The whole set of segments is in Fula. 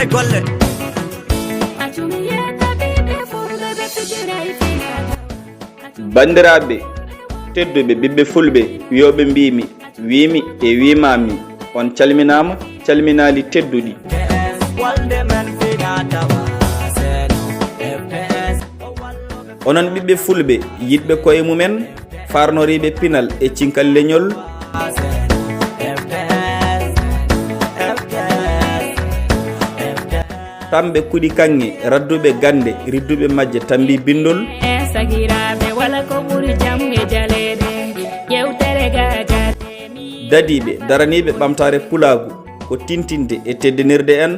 golle bandiraɓe tedduɓe ɓiɓɓe fulɓe wiyoɓe mbimi wimi e wimami on calminama calminali tedduɗi onon ɓiɓɓe fulɓe yiɗɓe koye mumen farnoriɓe pinal e cinkal leñol tamɓe kuɗi kanŋe radduɓe gande ridduɓe majje tambi bindol dadiɓe daraniɓe ɓamtare pulagu ko tintinde e teddenirde en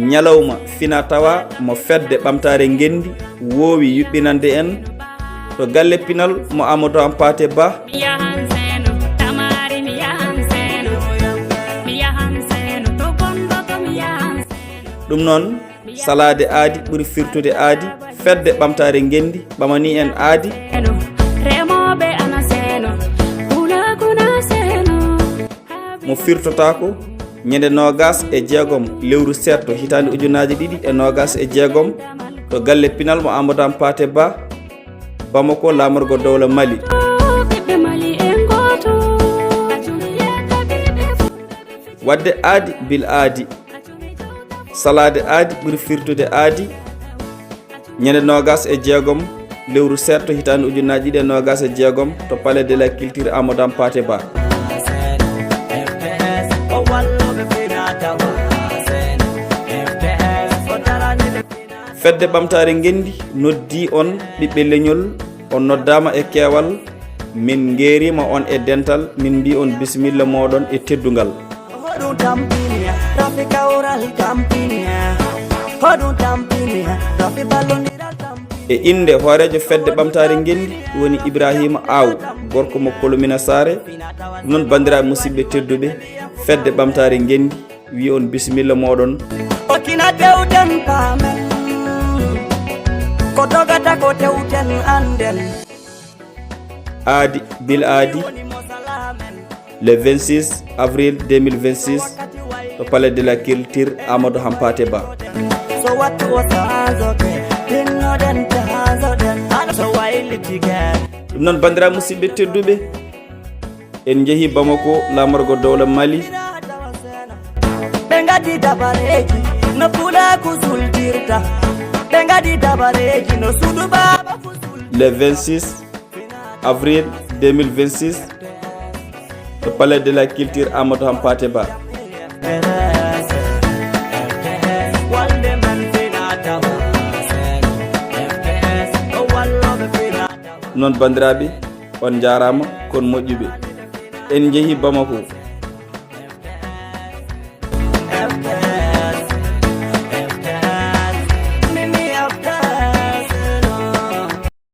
ñalawma fina tawa mo fedde ɓamtare gendi wowi yuɓɓinande en to galle pinal mo Amadou Hampate Ba ɗum noon salade aadi ɓuri firtude aadi fedde ɓamtare gendi ɓamani en aadi mo firtotako ñande 26 lewru setto hitande ujunaje 2026 to galle pinal mo Amadou Hampate Ba Bamako lamorgo dowla Mali wadde aadi bil aadi salade aadi ɓuri firtude aadi ñande 26 lewru setto hitande ujunaje 2026 to palais de la culture Amadou Hampate Ba fedde ɓamtare gendi noddi on ɓiɓɓe leñol on noddama e keewal min gerima on e dental min mbi on bisimilla moɗon e teddugal e inde hoorejo fedde ɓamtare gendi woni Ibrahima Aw gorko mo Kolomina Sare non bandiraɓe musidɓe tedduɓe fedde ɓamtare gendi wi on bisimilla moɗon okina tewten pamen ko dogata ko tewten anden aadi bil aadi le 26 avril 2026 to palais de la culture Amadou Hampate Ba so wattu o saazoke dinnoden tahazoden so waylitigen ɗum noon bandiraɓe musidɓe tedduɓe en jeehi Bamako lamorgo dowla Mali ɓe gadi dabareji no pulaku sultirta ɓe gadi dabareji no suudu baba le 26 avril 2026 to palais de la culture Amadou Hampate Ba non bandiraɓe on jarama kon moƴƴuɓe en jeehi Bamako